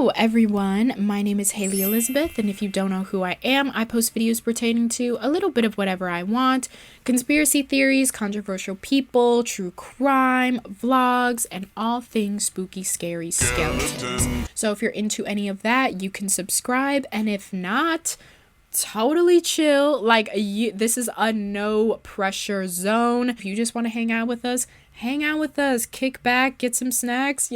Hello everyone, my name is Hailey Elizabeth, and if you don't know who I am, I post videos pertaining to a little bit of whatever I want: conspiracy theories, controversial people, true crime, vlogs, and all things spooky, scary skeletons. So if you're into any of that, you can subscribe, and if not, totally chill. This is a no pressure zone. If you just want to hang out with us, kick back, get some snacks,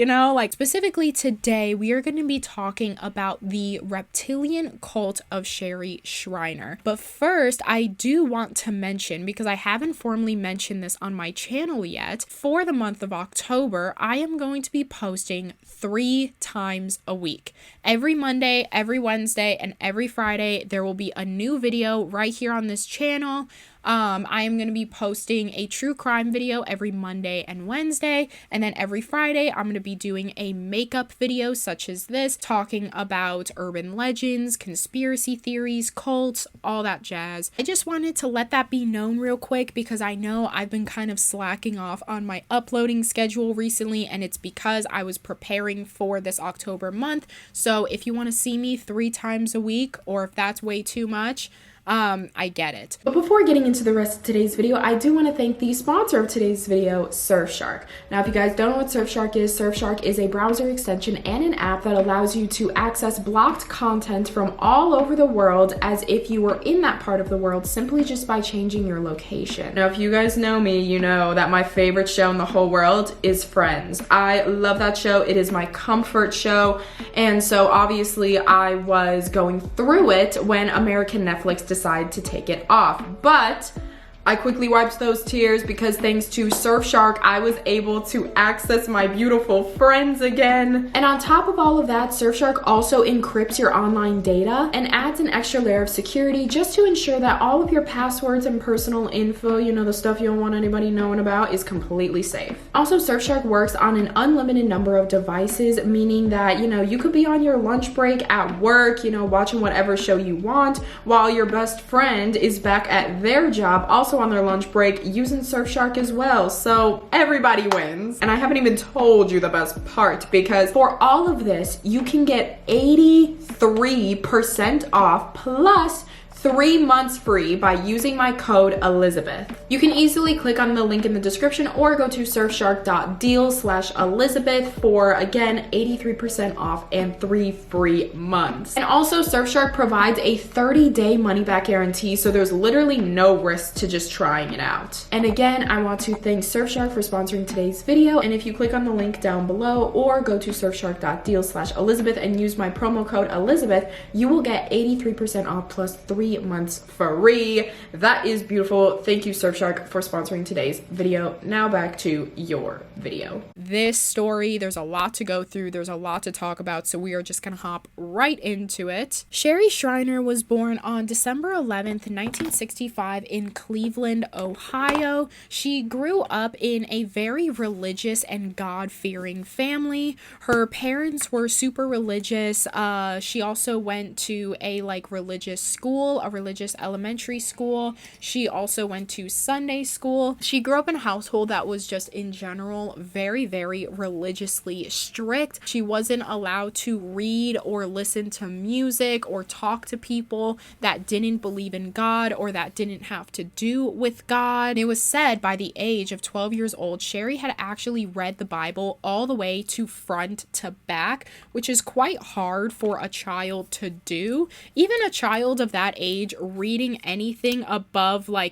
specifically today we are going to be talking about the reptilian cult of Sherry Shriner. But first, I do want to mention, because I haven't formally mentioned this on my channel yet, for the month of October, I am going to be posting 3 times a week. Every Monday, every Wednesday, and every Friday, there will be a new video right here on this channel. I am going to be posting a true crime video every Monday and Wednesday, and then every Friday I'm going to be doing a makeup video such as this, talking about urban legends, conspiracy theories, cults, all that jazz. I just wanted to let that be known real quick, because I know I've been kind of slacking off on my uploading schedule recently, and it's because I was preparing for this October month. So if you want to see me 3 times a week, or if that's way too much, I get it. But before getting into the rest of today's video, I do want to thank the sponsor of today's video, Surfshark. Now, if you guys don't know what Surfshark is a browser extension and an app that allows you to access blocked content from all over the world as if you were in that part of the world, simply just by changing your location. Now, if you guys know me, you know that my favorite show in the whole world is Friends. I love that show. It is my comfort show. And so obviously I was going through it when American Netflix decided to take it off, but I quickly wiped those tears, because thanks to Surfshark, I was able to access my beautiful Friends again. And on top of all of that, Surfshark also encrypts your online data and adds an extra layer of security just to ensure that all of your passwords and personal info, the stuff you don't want anybody knowing about, is completely safe. Also, Surfshark works on an unlimited number of devices, meaning that, you could be on your lunch break at work, watching whatever show you want, while your best friend is back at their job, also on their lunch break, using Surfshark as well. So everybody wins. And I haven't even told you the best part, because for all of this, you can get 83% off plus 3 months free by using my code Elizabeth. You can easily click on the link in the description or go to surfshark.deal/Elizabeth for, again, 83% off and 3 free months. And also, Surfshark provides a 30-day money-back guarantee, so there's literally no risk to just trying it out. And again, I want to thank Surfshark for sponsoring today's video. And if you click on the link down below or go to surfshark.deal/Elizabeth and use my promo code Elizabeth, you will get 83% off plus 3 months free. That is beautiful. Thank you, Surfshark, for sponsoring today's video. Now back to your video. This story, there's a lot to go through, there's a lot to talk about, so we are just gonna hop right into it. Sherry Shriner was born on December 11th, 1965 in Cleveland, Ohio. She grew up in a very religious and God-fearing family. Her parents were super religious. She also went to a religious school, a religious elementary school. She also went to Sunday school. She grew up in a household that was just in general very, very religiously strict. She wasn't allowed to read or listen to music or talk to people that didn't believe in God or that didn't have to do with God. It was said by the age of 12 years old, Sherry had actually read the Bible all the way to front to back, which is quite hard for a child to do. Even a child of that age reading anything above an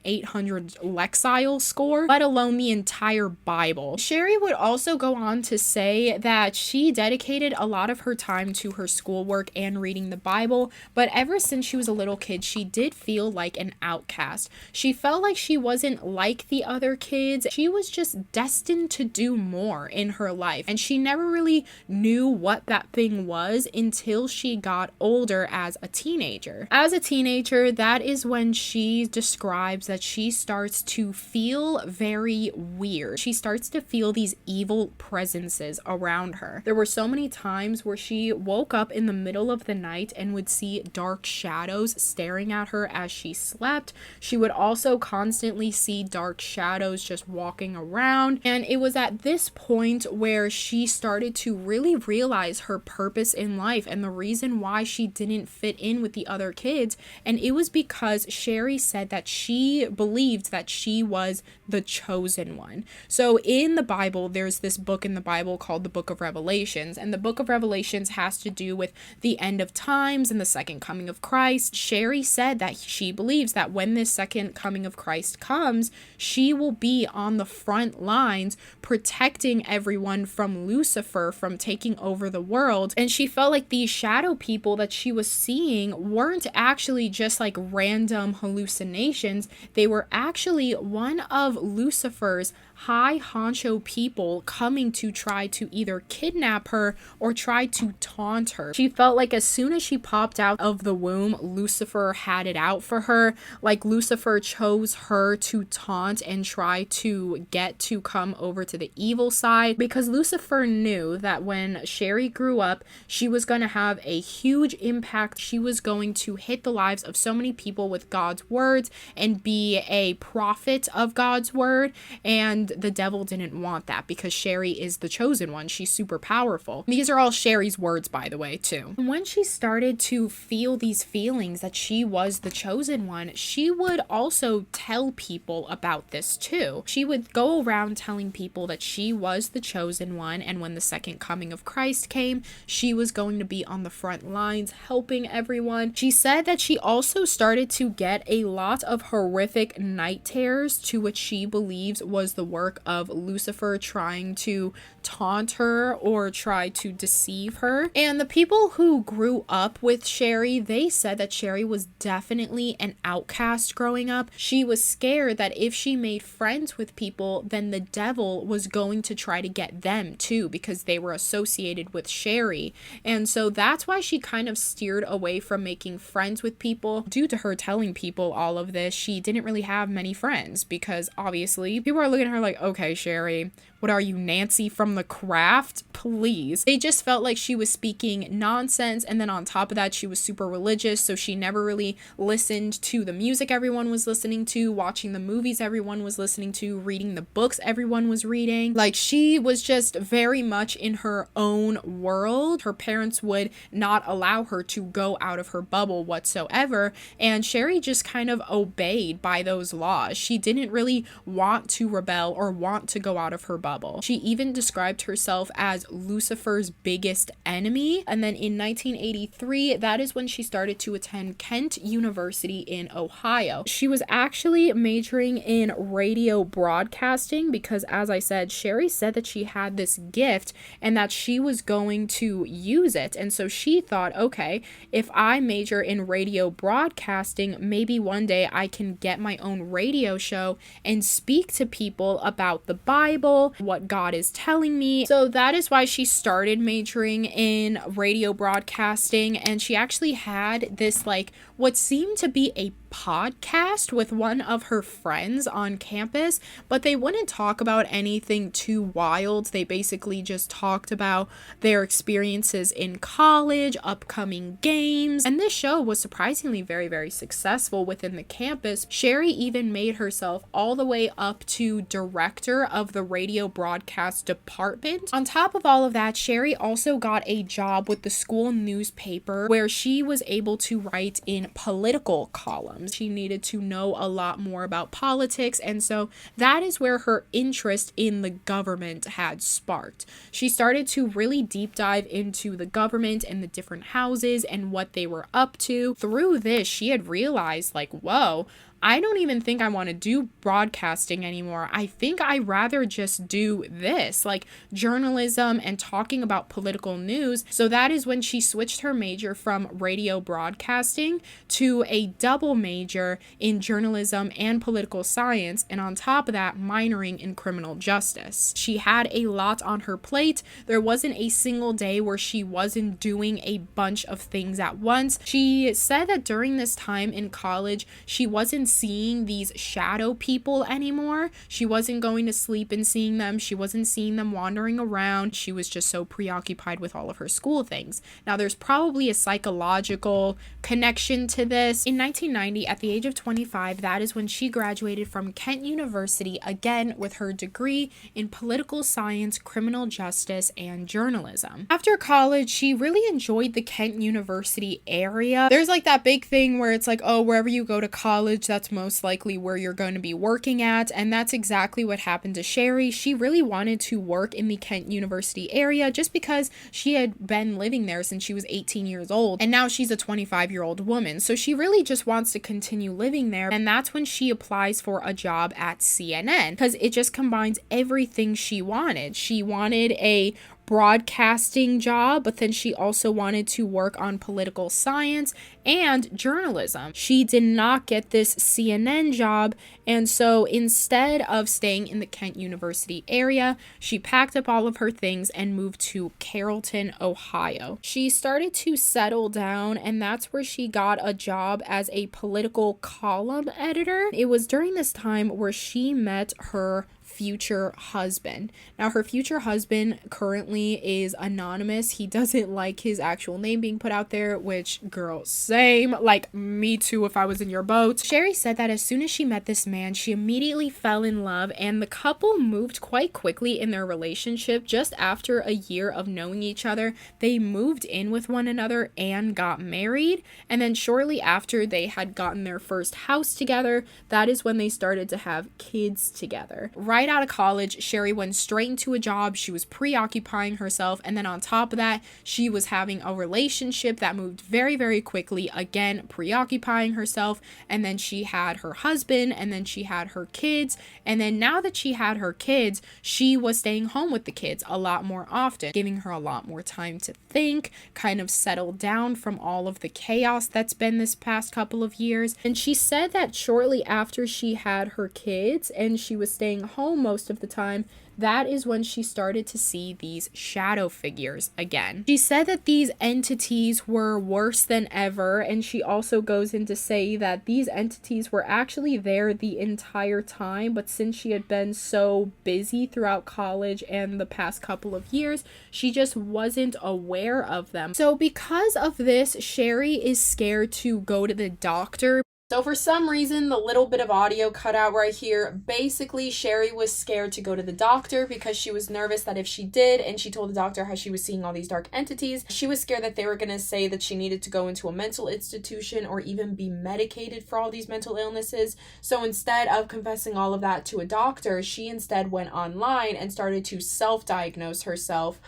800 Lexile score, let alone the entire Bible. Sherry would also go on to say that she dedicated a lot of her time to her schoolwork and reading the Bible, but ever since she was a little kid, she did feel like an outcast. She felt like she wasn't like the other kids. She was just destined to do more in her life, and she never really knew what that thing was until she got older as a teenager. As a teenager, that is when she describes that she starts to feel very weird. She starts to feel these evil presences around her. There were so many times where she woke up in the middle of the night and would see dark shadows staring at her as she slept. She would also constantly see dark shadows just walking around. And it was at this point where she started to really realize her purpose in life and the reason why she didn't fit in with the other kids. And it was because Sherry said that she believed that she was the chosen one. So in the Bible, there's this book in the Bible called the Book of Revelations, and the Book of Revelations has to do with the end of times and the second coming of Christ. Sherry said that she believes that when this second coming of Christ comes, she will be on the front lines protecting everyone from Lucifer from taking over the world. And she felt like these shadow people that she was seeing weren't actually just like random hallucinations. They were actually one of Lucifer's high honcho people coming to try to either kidnap her or try to taunt her. She felt like as soon as she popped out of the womb, Lucifer had it out for her. Like Lucifer chose her to taunt and try to get to come over to the evil side, because Lucifer knew that when Sherry grew up, she was going to have a huge impact. She was going to hit the lives of so many people with God's words and be a prophet of God's word. And the devil didn't want that because Sherry is the chosen one. She's super powerful. These are all Sherry's words, by the way, too. When she started to feel these feelings that she was the chosen one, she would also tell people about this too. She would go around telling people that she was the chosen one, and when the second coming of Christ came, she was going to be on the front lines helping everyone. She said that she also started to get a lot of horrific night terrors, to which she believes was the work of Lucifer trying to taunt her or try to deceive her. And the people who grew up with Sherry, they said that Sherry was definitely an outcast growing up. She was scared that if she made friends with people, then the devil was going to try to get them too, because they were associated with Sherry. And so that's why she kind of steered away from making friends with people. Due to her telling people all of this, she didn't really have many friends, because obviously people are looking at her like, okay, Sherry, what are you, Nancy from The Craft? Please. They just felt like she was speaking nonsense. And then on top of that, she was super religious. So she never really listened to the music everyone was listening to, watching the movies everyone was listening to, reading the books everyone was reading. Like, she was just very much in her own world. Her parents would not allow her to go out of her bubble whatsoever. And Sherry just kind of obeyed by those laws. She didn't really want to rebel or want to go out of her bubble. She even described herself as Lucifer's biggest enemy. And then in 1983, that is when she started to attend Kent University in Ohio. She was actually majoring in radio broadcasting because, as I said, Sherry said that she had this gift and that she was going to use it. And so she thought, okay, if I major in radio broadcasting, maybe one day I can get my own radio show and speak to people about the Bible, what God is telling me. So that is why she started majoring in radio broadcasting. And she actually had this, like, what seemed to be a podcast with one of her friends on campus, but they wouldn't talk about anything too wild. They basically just talked about their experiences in college, upcoming games, and this show was surprisingly very, very successful within the campus. Sherry even made herself all the way up to director of the radio broadcast department. On top of all of that, Sherry also got a job with the school newspaper where she was able to write in political columns. She needed to know a lot more about politics, and so that is where her interest in the government had sparked. She started to really deep dive into the government and the different houses and what they were up to. Through this, she had realized, like, whoa, I don't even think I want to do broadcasting anymore. I think I'd rather just do this, like journalism and talking about political news. So that is when she switched her major from radio broadcasting to a double major in journalism and political science, and on top of that, minoring in criminal justice. She had a lot on her plate. There wasn't a single day where she wasn't doing a bunch of things at once. She said that during this time in college, she wasn't seeing these shadow people anymore. She wasn't going to sleep and seeing them. She wasn't seeing them wandering around. She was just so preoccupied with all of her school things. Now, there's probably a psychological connection to this. In 1990, at the age of 25, that is when she graduated from Kent University, again with her degree in political science, criminal justice, and journalism. After college, she really enjoyed the Kent University area. There's like that big thing where it's like, oh, wherever you go to college, that's most likely where you're going to be working at. And that's exactly what happened to Sherry. She really wanted to work in the Kent University area just because she had been living there since she was 18 years old. And now she's a 25-year-old woman. So she really just wants to continue living there. And that's when she applies for a job at CNN because it just combines everything she wanted. She wanted a broadcasting job, but then she also wanted to work on political science and journalism. She did not get this CNN job, and so instead of staying in the Kent University area, she packed up all of her things and moved to Carrollton, Ohio. She started to settle down, and that's where she got a job as a political column editor. It was during this time where she met her future husband. Now, her future husband currently is anonymous. He doesn't like his actual name being put out there, which, girl, same. Like, me too if I was in your boat. Sherry said that as soon as she met this man, she immediately fell in love, and the couple moved quite quickly in their relationship. Just after a year of knowing each other, they moved in with one another and got married. And then shortly after they had gotten their first house together, that is when they started to have kids together. Right out of college, Sherry went straight into a job. She was preoccupying herself, and then on top of that, she was having a relationship that moved very, very quickly, again preoccupying herself. And then she had her husband, and then she had her kids, and then now that she had her kids, she was staying home with the kids a lot more often, giving her a lot more time to think, kind of settle down from all of the chaos that's been this past couple of years. And she said that shortly after she had her kids and she was staying home most of the time, that is when she started to see these shadow figures again. She said that these entities were worse than ever, and she also goes in to say that these entities were actually there the entire time, but since she had been so busy throughout college and the past couple of years, she just wasn't aware of them. So because of this, Sherry is scared to go to the doctor. So for some reason, the little bit of audio cut out right here, basically Sherry was scared to go to the doctor because she was nervous that if she did, and she told the doctor how she was seeing all these dark entities, she was scared that they were going to say that she needed to go into a mental institution or even be medicated for all these mental illnesses. So instead of confessing all of that to a doctor, she instead went online and started to self-diagnose herself,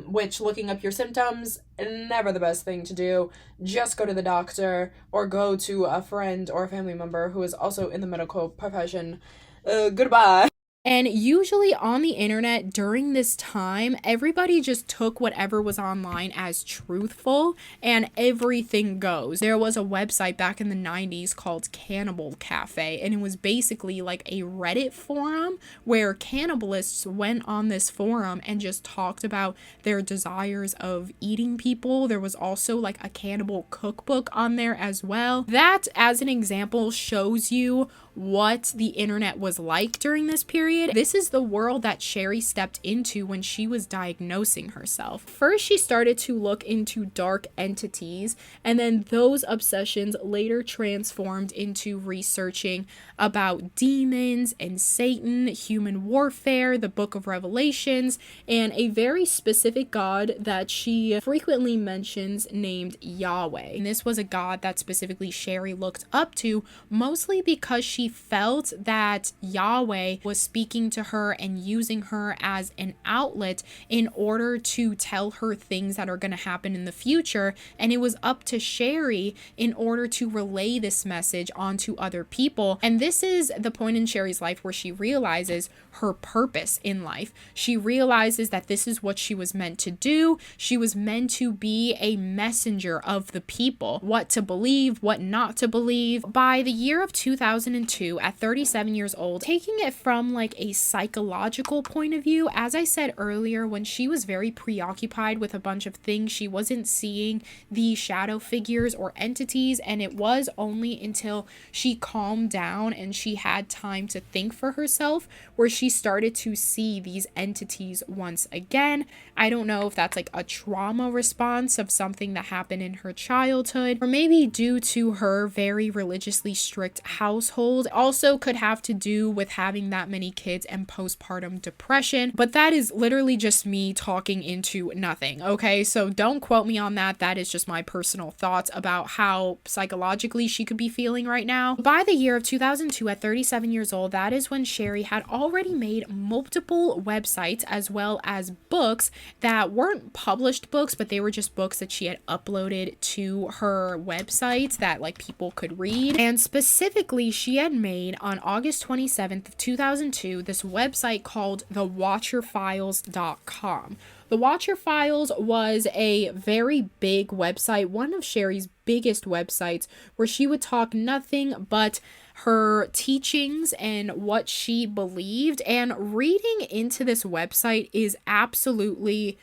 which looking up your symptoms, never the best thing to do. Just go to the doctor or go to a friend or a family member who is also in the medical profession. Goodbye. And usually on the internet during this time, everybody just took whatever was online as truthful and everything goes. There was a website back in the 90s called Cannibal Cafe, and it was basically like a Reddit forum where cannibalists went on this forum and just talked about their desires of eating people. There was also like a cannibal cookbook on there as well. That, as an example, shows you what the internet was like during this period. This is the world that Sherry stepped into when she was diagnosing herself. First, she started to look into dark entities, and then those obsessions later transformed into researching about demons and Satan, human warfare, the Book of Revelations, and a very specific god that she frequently mentions named Yahweh. And this was a god that specifically Sherry looked up to, mostly because she felt that Yahweh was speaking to her and using her as an outlet in order to tell her things that are going to happen in the future, and it was up to Sherry in order to relay this message onto other people. And this is the point in Sherry's life where she realizes her purpose in life. She realizes that this is what she was meant to do. She was meant to be a messenger of the people, what to believe, what not to believe. By the year of 2002, at 37 years old, taking it from like like a psychological point of view. As I said earlier, when she was very preoccupied with a bunch of things, she wasn't seeing the shadow figures or entities, and it was only until she calmed down and she had time to think for herself where she started to see these entities once again. I don't know if that's like a trauma response of something that happened in her childhood, or maybe due to her very religiously strict household. Also could have to do with having that many kids and postpartum depression, but that is literally just me talking into nothing, okay? So don't quote me on that. That is just my personal thoughts about how psychologically she could be feeling right now. By the year of 2002, at 37 years old, that is when Sherry had already made multiple websites as well as books that weren't published books, but they were just books that she had uploaded to her websites that like people could read. And specifically, she had made on August 27th of 2002 this website called thewatcherfiles.com. The Watcher Files was a very big website, one of Sherry's biggest websites, where she would talk nothing but her teachings and what she believed. And reading into this website is absolutely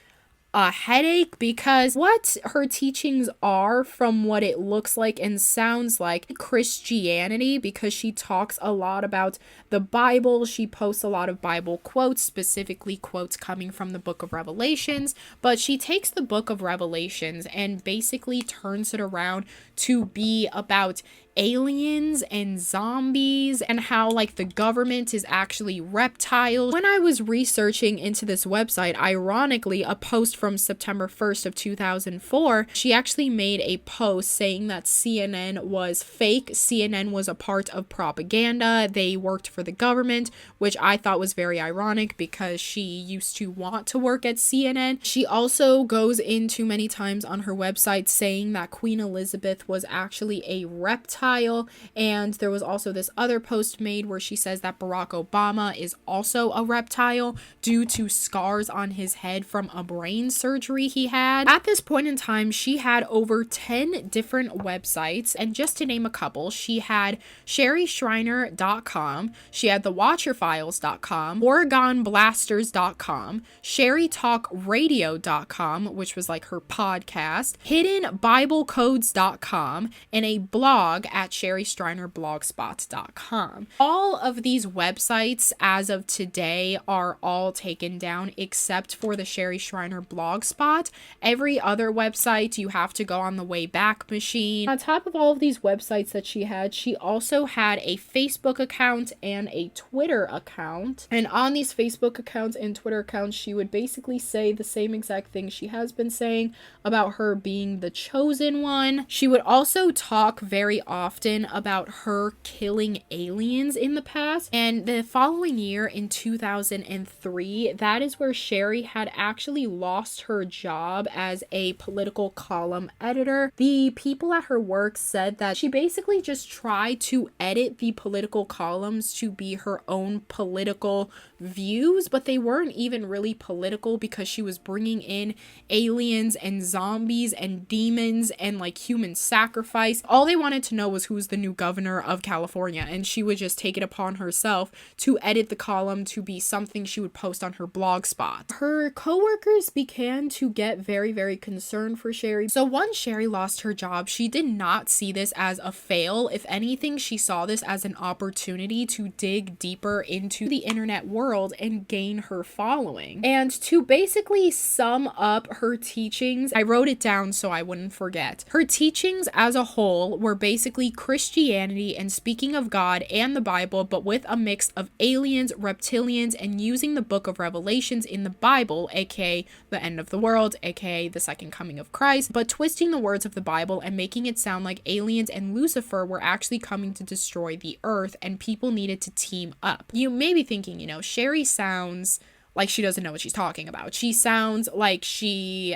a headache, because what her teachings are, from what it looks like and sounds like, Christianity, because she talks a lot about the Bible. She posts a lot of Bible quotes, specifically quotes coming from the book of Revelations, but she takes the book of Revelations and basically turns it around to be about aliens and zombies and how like the government is actually reptiles. When I was researching into this website, ironically, a post from September 1st of 2004, she actually made a post saying that CNN was fake. CNN was a part of propaganda. They worked for the government, which I thought was very ironic because she used to want to work at CNN. She also goes into many times on her website saying that Queen Elizabeth was actually a reptile. And there was also this other post made where she says that Barack Obama is also a reptile due to scars on his head from a brain surgery he had. At this point in time, she had over 10 different websites, and just to name a couple, she had sherryschreiner.com, she had thewatcherfiles.com, OrgoneBlasters.com, sherrytalkradio.com, which was like her podcast, hiddenbiblecodes.com, and a blog at sherryschreinerblogspot.com. All of these websites as of today are all taken down except for the Sherry Schreiner blogspot. Every other website you have to go on the Wayback Machine. On top of all of these websites that she also had a Facebook account and a Twitter account. And on these Facebook accounts and Twitter accounts, she would basically say the same exact thing she has been saying about her being the chosen one. She would also talk very often about her killing aliens in the past. And the following year, in 2003, that is where Sherry had actually lost her job as a political column editor. The people at her work said that she basically just tried to edit the political columns to be her own political views, but they weren't even really political because she was bringing in aliens and zombies and demons and like human sacrifice. All they wanted to know was who's the new governor of California, and she would just take it upon herself to edit the column to be something she would post on her blog spot. Her coworkers began to get very, very concerned for Sherry. So once Sherry lost her job, she did not see this as a fail. If anything, she saw this as an opportunity to dig deeper into the internet world and gain her following. And to basically sum up her teachings, I wrote it down so I wouldn't forget. Her teachings as a whole were basically Christianity and speaking of God and the Bible, but with a mix of aliens, reptilians, and using the book of Revelations in the Bible, aka the end of the world, aka the second coming of Christ, but twisting the words of the Bible and making it sound like aliens and Lucifer were actually coming to destroy the earth and people needed to team up. You may be thinking, Sherry sounds like she doesn't know what she's talking about. She sounds like she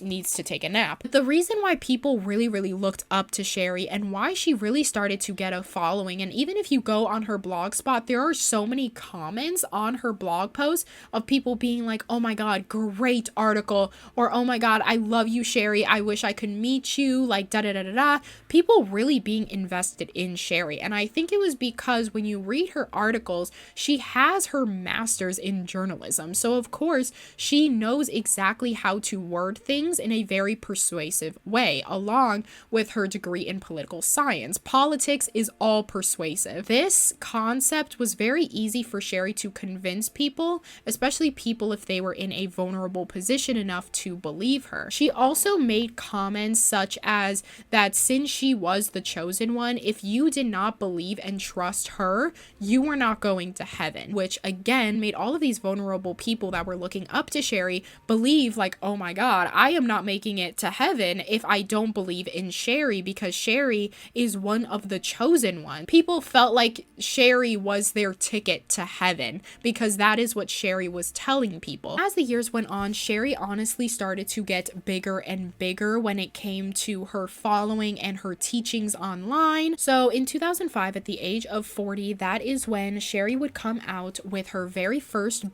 needs to take a nap. The reason why people really, really looked up to Sherry and why she really started to get a following, and even if you go on her blog spot, there are so many comments on her blog post of people being like, oh my god, great article, or oh my god, I love you, Sherry, I wish I could meet you, like da da da da da. People really being invested in Sherry. And I think it was because when you read her articles, she has her master's in journalism. So of course, she knows exactly how to word things in a very persuasive way, along with her degree in political science. Politics is all persuasive. This concept was very easy for Sherry to convince people, especially people if they were in a vulnerable position enough to believe her. She also made comments such as that since she was the chosen one, if you did not believe and trust her, you were not going to heaven, which again made all of these vulnerable people that were looking up to Sherry believe like, oh my god, I am not making it to heaven if I don't believe in Sherry, because Sherry is one of the chosen ones. People felt like Sherry was their ticket to heaven because that is what Sherry was telling people. As the years went on, Sherry honestly started to get bigger and bigger when it came to her following and her teachings online. So in 2005, at the age of 40, that is when Sherry would come out with her very first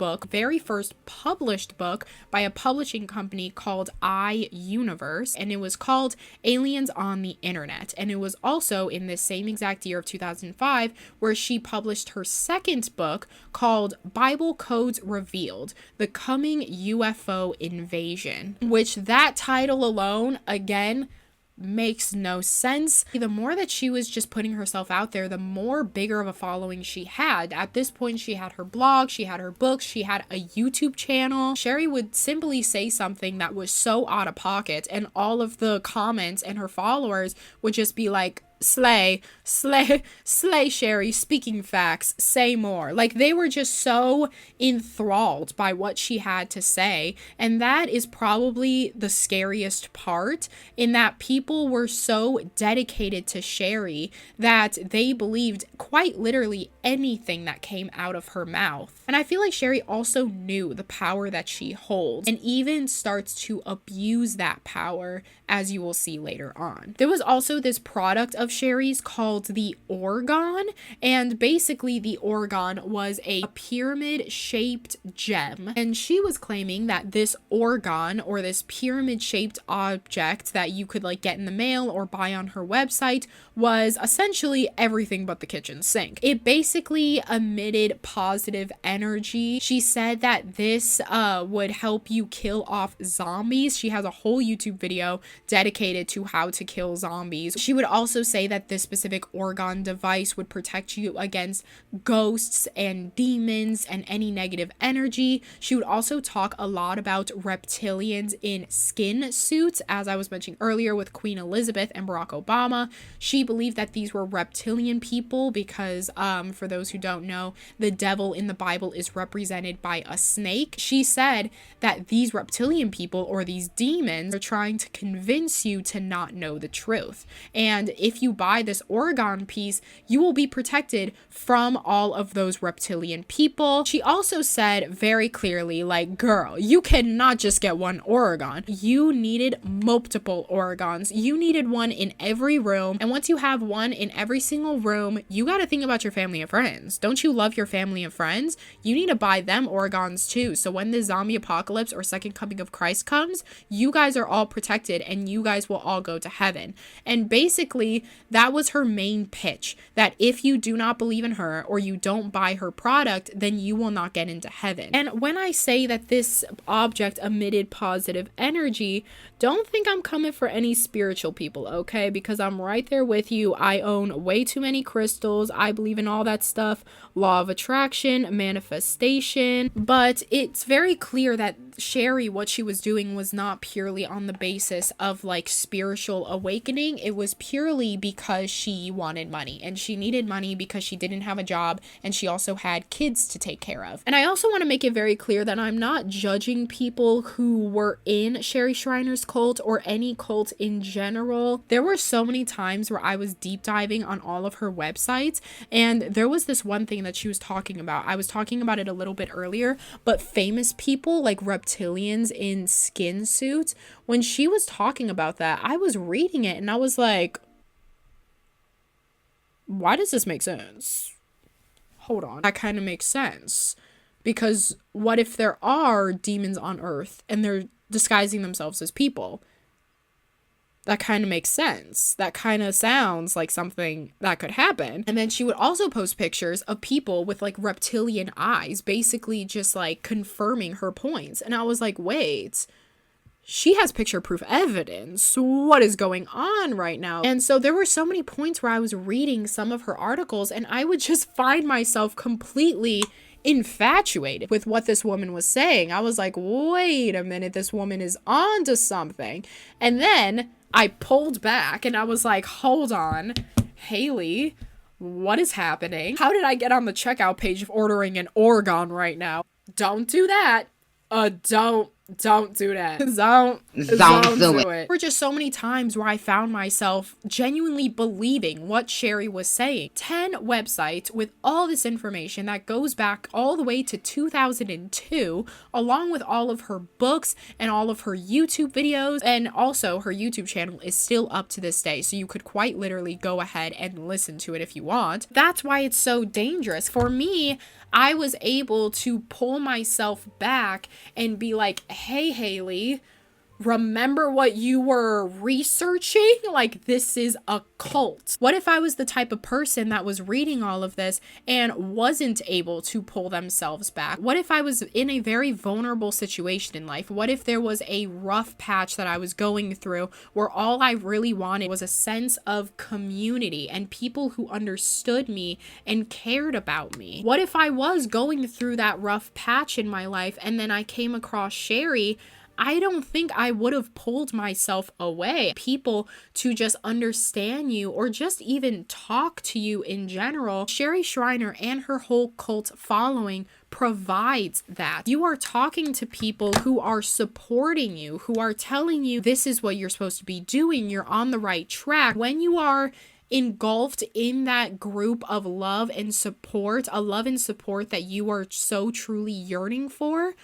published book by a publishing company called iUniverse, and it was called Aliens on the Internet. And it was also in this same exact year of 2005 where she published her second book called Bible Codes Revealed: The Coming UFO Invasion, which that title alone, again, makes no sense. The more that she was just putting herself out there, the more bigger of a following she had. At this point, she had her blog, she had her books, she had a YouTube channel. Sherry would simply say something that was so out of pocket, and all of the comments and her followers would just be like, slay, Sherry, speaking facts, say more. Like, they were just so enthralled by what she had to say, and that is probably the scariest part, in that people were so dedicated to Sherry that they believed quite literally anything that came out of her mouth. And I feel like Sherry also knew the power that she holds, and even starts to abuse that power, as you will see later on. There was also this product of Sherry's called the Orgone, and basically the Orgone was a pyramid shaped gem, and she was claiming that this Orgone, or this pyramid shaped object that you could like get in the mail or buy on her website, was essentially everything but the kitchen sink. It basically emitted positive energy. She said that this would help you kill off zombies. She has a whole YouTube video dedicated to how to kill zombies. She would also say that this specific Orgone device would protect you against ghosts and demons and any negative energy. She would also talk a lot about reptilians in skin suits, as I was mentioning earlier with Queen Elizabeth and Barack Obama. She believed that these were reptilian people because, for those who don't know, the devil in the Bible is represented by a snake. She said that these reptilian people, or these demons, are trying to convince you to not know the truth. And if you buy this Orgone piece, you will be protected from all of those reptilian people. She also said very clearly, like, girl, you cannot just get one Orgone. You needed multiple Orgones. You needed one in every room. And once you have one in every single room, you got to think about your family and friends. Don't you love your family and friends? You need to buy them Orgones too. So when the zombie apocalypse or second coming of Christ comes, you guys are all protected and you guys will all go to heaven. And basically, that was her main pitch, that if you do not believe in her or you don't buy her product, then you will not get into heaven. And when I say that this object emitted positive energy, don't think I'm coming for any spiritual people, okay? Because I'm right there with you. I own way too many crystals. I believe in all that stuff. Law of attraction, manifestation. But it's very clear that Sherry, what she was doing was not purely on the basis of like spiritual awakening. It was purely because she wanted money, and she needed money because she didn't have a job, and she also had kids to take care of. And I also want to make it very clear that I'm not judging people who were in Sherry Schreiner's cult or any cult in general. There were so many times where I was deep diving on all of her websites, and there was this one thing that she was talking about. I was talking about it a little bit earlier, but famous people like reptilians in skin suits, when she was talking about that, I was reading it and I was like, why does this make sense? Hold on. That kind of makes sense. Because what if there are demons on Earth and they're disguising themselves as people? That kind of makes sense. That kind of sounds like something that could happen. And then she would also post pictures of people with like reptilian eyes, basically just like confirming her points. And I was like, wait, she has picture proof evidence. What is going on right now? And so there were so many points where I was reading some of her articles and I would just find myself completely infatuated with what this woman was saying. I was like, wait a minute, this woman is on to something. And then I pulled back and I was like, hold on, Hailey, what is happening? How did I get on the checkout page of ordering an Orgone right now? Don't do that. Don't do that. Don't do it. There were just so many times where I found myself genuinely believing what Sherry was saying. 10 websites with all this information that goes back all the way to 2002, along with all of her books and all of her YouTube videos. And also her YouTube channel is still up to this day, so you could quite literally go ahead and listen to it if you want. That's why it's so dangerous. For me, I was able to pull myself back and be like, hey, Hailey, remember what you were researching? Like, this is a cult. What if I was the type of person that was reading all of this and wasn't able to pull themselves back? What if I was in a very vulnerable situation in life? What if there was a rough patch that I was going through where all I really wanted was a sense of community and people who understood me and cared about me? What if I was going through that rough patch in my life and then I came across Sherry? I don't think I would have pulled myself away. People to just understand you or just even talk to you in general. Sherry Schreiner and her whole cult following provides that. You are talking to people who are supporting you, who are telling you this is what you're supposed to be doing. You're on the right track. When you are engulfed in that group of love and support, a love and support that you are so truly yearning for,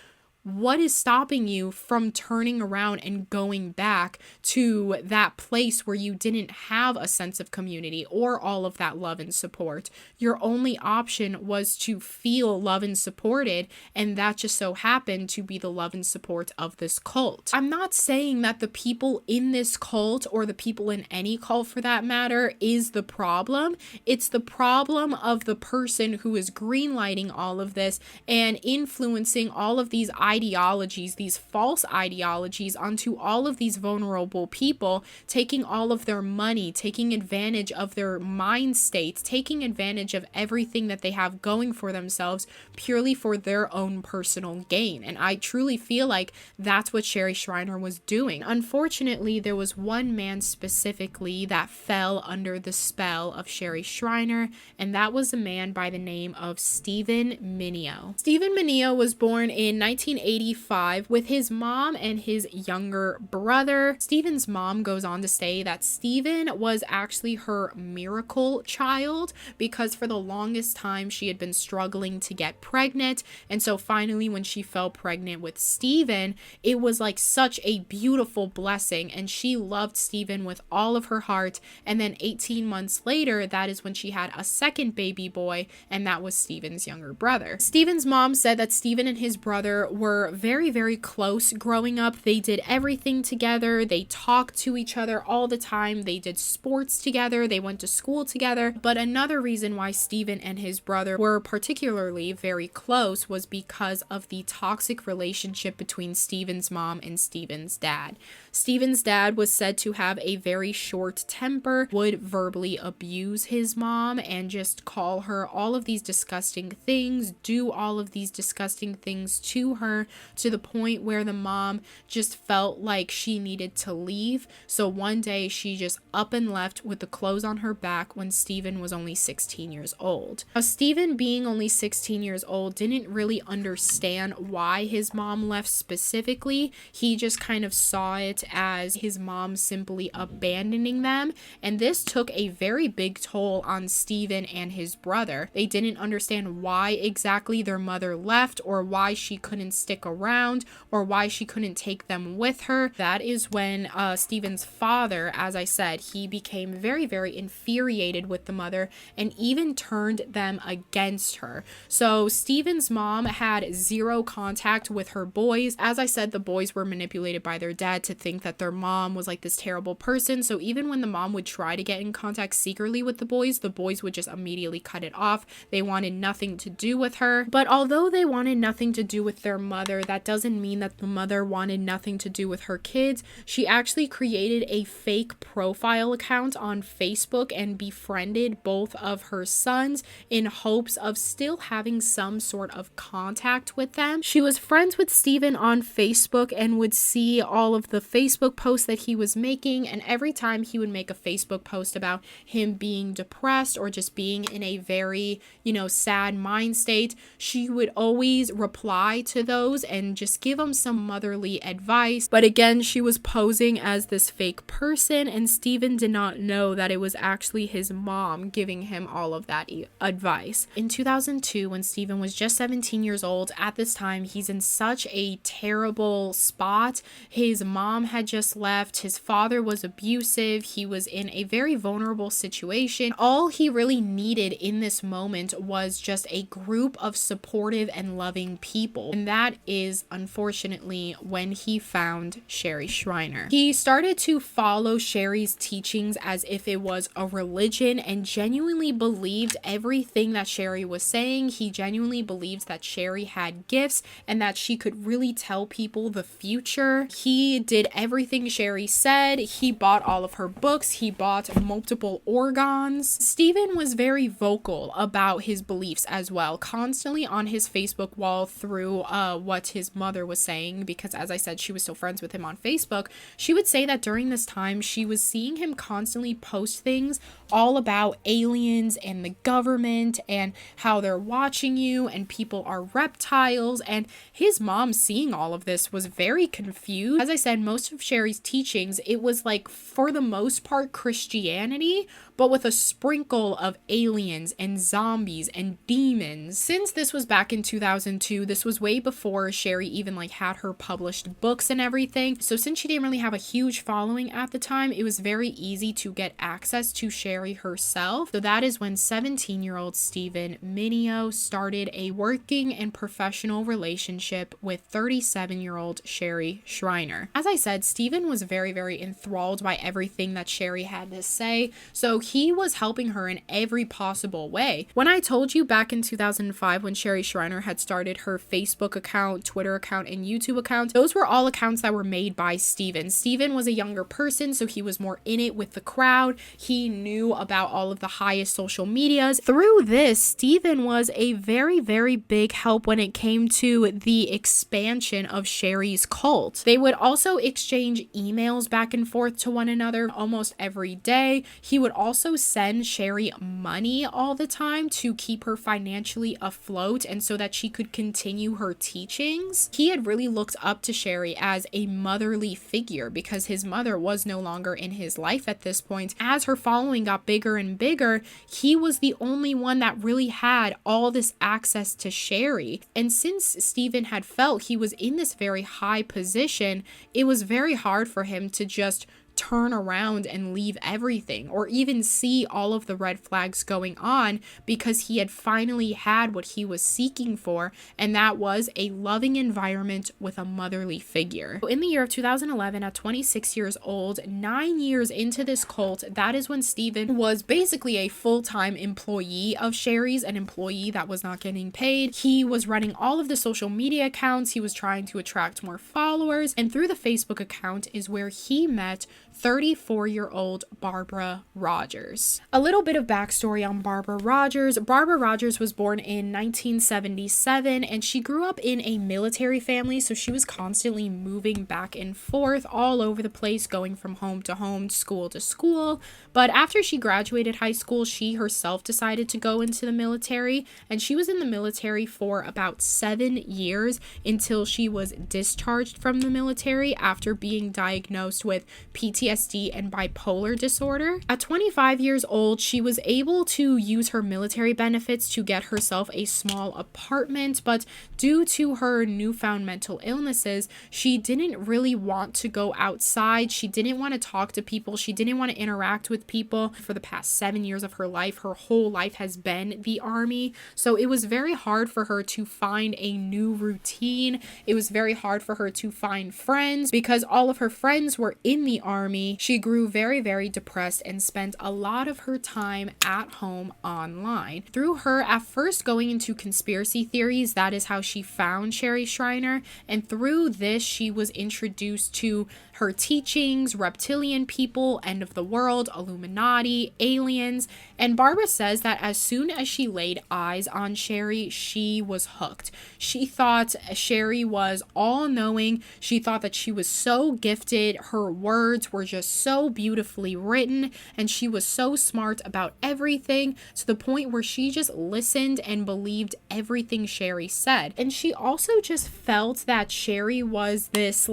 what is stopping you from turning around and going back to that place where you didn't have a sense of community or all of that love and support? Your only option was to feel love and supported, and that just so happened to be the love and support of this cult. I'm not saying that the people in this cult or the people in any cult for that matter is the problem. It's the problem of the person who is greenlighting all of this and influencing all of these ideologies, these false ideologies onto all of these vulnerable people, taking all of their money, taking advantage of their mind states, taking advantage of everything that they have going for themselves purely for their own personal gain. And I truly feel like that's what Sherry Schreiner was doing. Unfortunately, there was one man specifically that fell under the spell of Sherry Schreiner, and that was a man by the name of Stephen Mineo. Stephen Mineo was born in 1985 with his mom and his younger brother. Stephen's mom goes on to say that Stephen was actually her miracle child because for the longest time she had been struggling to get pregnant, and so finally when she fell pregnant with Stephen, it was like such a beautiful blessing and she loved Stephen with all of her heart. And then 18 months later, that is when she had a second baby boy, and that was Stephen's younger brother. Stephen's mom said that Stephen and his brother were very, very close growing up. They did everything together. They talked to each other all the time. They did sports together. They went to school together. But another reason why Stephen and his brother were particularly very close was because of the toxic relationship between Stephen's mom and Stephen's dad. Stephen's dad was said to have a very short temper, would verbally abuse his mom and just call her all of these disgusting things, do all of these disgusting things to her. her, to the point where the mom just felt like she needed to leave. So one day she just up and left with the clothes on her back when Steven was only 16 years old. Now, Steven, being only 16 years old, didn't really understand why his mom left specifically. He just kind of saw it as his mom simply abandoning them, and this took a very big toll on Steven and his brother. They didn't understand why exactly their mother left, or why she couldn't stick around, or why she couldn't take them with her. That is when Steven's father, as I said, he became very, very infuriated with the mother and even turned them against her. So Steven's mom had zero contact with her boys. As I said, the boys were manipulated by their dad to think that their mom was like this terrible person. So even when the mom would try to get in contact secretly with the boys would just immediately cut it off. They wanted nothing to do with her. But although they wanted nothing to do with their mother, that doesn't mean that the mother wanted nothing to do with her kids. She actually created a fake profile account on Facebook and befriended both of her sons in hopes of still having some sort of contact with them. She was friends with Steven on Facebook and would see all of the Facebook posts that he was making, and every time he would make a Facebook post about him being depressed or just being in a very, sad mind state, she would always reply to those and just give him some motherly advice. But again, she was posing as this fake person, and Steven did not know that it was actually his mom giving him all of that advice. In 2002, when Steven was just 17 years old, at this time, he's in such a terrible spot. His mom had just left. His father was abusive. He was in a very vulnerable situation. All he really needed in this moment was just a group of supportive and loving people. And that is, unfortunately, when he found Sherry Shriner. He started to follow Sherry's teachings as if it was a religion and genuinely believed everything that Sherry was saying. He genuinely believed that Sherry had gifts and that she could really tell people the future. He did everything Sherry said. He bought all of her books. He bought multiple organs. Steven was very vocal about his beliefs as well, constantly on his Facebook wall through what his mother was saying, because as I said, she was still friends with him on Facebook. She would say that during this time, she was seeing him constantly post things all about aliens and the government and how they're watching you and people are reptiles, and his mom, seeing all of this, was very confused. As I said, most of Sherry's teachings, it was like, for the most part, Christianity, but with a sprinkle of aliens and zombies and demons. Since this was back in 2002, this was way before Sherry even had her published books and everything. So since she didn't really have a huge following at the time, it was very easy to get access to Sherry herself. So that is when 17-year-old Steven Mineo started a working and professional relationship with 37-year-old Sherry Shriner. As I said, Steven was very, very enthralled by everything that Sherry had to say. So he was helping her in every possible way. When I told you back in 2005 when Sherry Shriner had started her Facebook account, Twitter account, and YouTube account, those were all accounts that were made by Steven. Steven was a younger person, so he was more in it with the crowd. He knew about all of the highest social medias. Through this, Steven was a very, very big help when it came to the expansion of Sherry's cult. They would also exchange emails back and forth to one another almost every day. He would also send Sherry money all the time to keep her financially afloat and so that she could continue her teachings. He had really looked up to Sherry as a motherly figure because his mother was no longer in his life at this point. As her following got bigger and bigger, he was the only one that really had all this access to Sherry. And since Steven had felt he was in this very high position, it was very hard for him to just turn around and leave everything or even see all of the red flags going on, because he had finally had what he was seeking for, and that was a loving environment with a motherly figure. In the year of 2011, at 26 years old, 9 years into this cult, that is when Steven was basically a full-time employee of Sherry's, an employee that was not getting paid. He was running all of the social media accounts. He was trying to attract more followers, and through the Facebook account is where he met 34-year-old Barbara Rogers. A little bit of backstory on Barbara Rogers. Barbara Rogers was born in 1977, and she grew up in a military family, so she was constantly moving back and forth all over the place, going from home to home, school to school. But after she graduated high school, she herself decided to go into the military, and she was in the military for about 7 years until she was discharged from the military after being diagnosed with PTSD and bipolar disorder. At 25 years old, she was able to use her military benefits to get herself a small apartment, but due to her newfound mental illnesses, she didn't really want to go outside. She didn't want to talk to people. She didn't want to interact with people. For the past 7 years of her life, her whole life has been the army. So it was very hard for her to find a new routine. It was very hard for her to find friends because all of her friends were in the army. She grew very, very depressed and spent a lot of her time at home online. Through her at first going into conspiracy theories, that is how she found Sherry Shriner. And through this, she was introduced to her teachings, reptilian people, end of the world, Illuminati, aliens. And Barbara says that as soon as she laid eyes on Sherry, she was hooked. She thought Sherry was all-knowing. She thought that she was so gifted. Her words were just so beautifully written, and she was so smart about everything, to the point where she just listened and believed everything Sherry said. And she also just felt that Sherry was this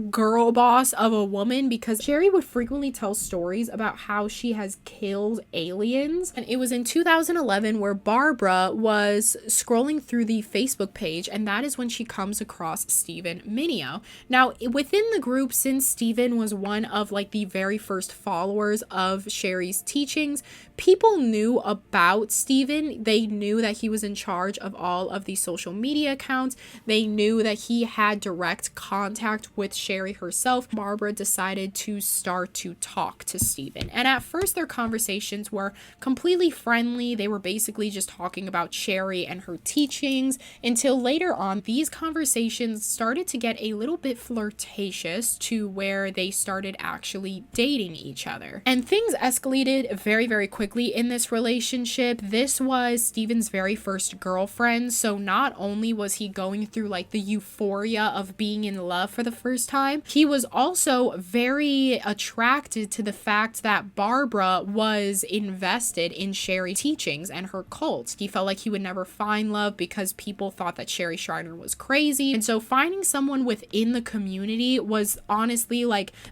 girl boss of a woman, because Sherry would frequently tell stories about how she has killed aliens. And it was in 2011 where Barbara was scrolling through the Facebook page, and that is when she comes across Stephen Mineo. Now, within the group, since Stephen was one of the very first followers of Sherry's teachings, people knew about Stephen. They knew that he was in charge of all of the social media accounts. They knew that he had direct contact with Sherry herself. Barbara decided to start to talk to Stephen. And at first, their conversations were completely friendly. They were basically just talking about Sherry and her teachings, until later on, these conversations started to get a little bit flirtatious, to where they started actually dating each other. And things escalated very, very quickly in this relationship. This was Stephen's very first girlfriend, so not only was he going through the euphoria of being in love for the first time, he was also very attracted to the fact that Barbara was invested in Sherry's teachings and her cult. He felt like he would never find love because people thought that Sherry Shriner was crazy. And so finding someone within the community was honestly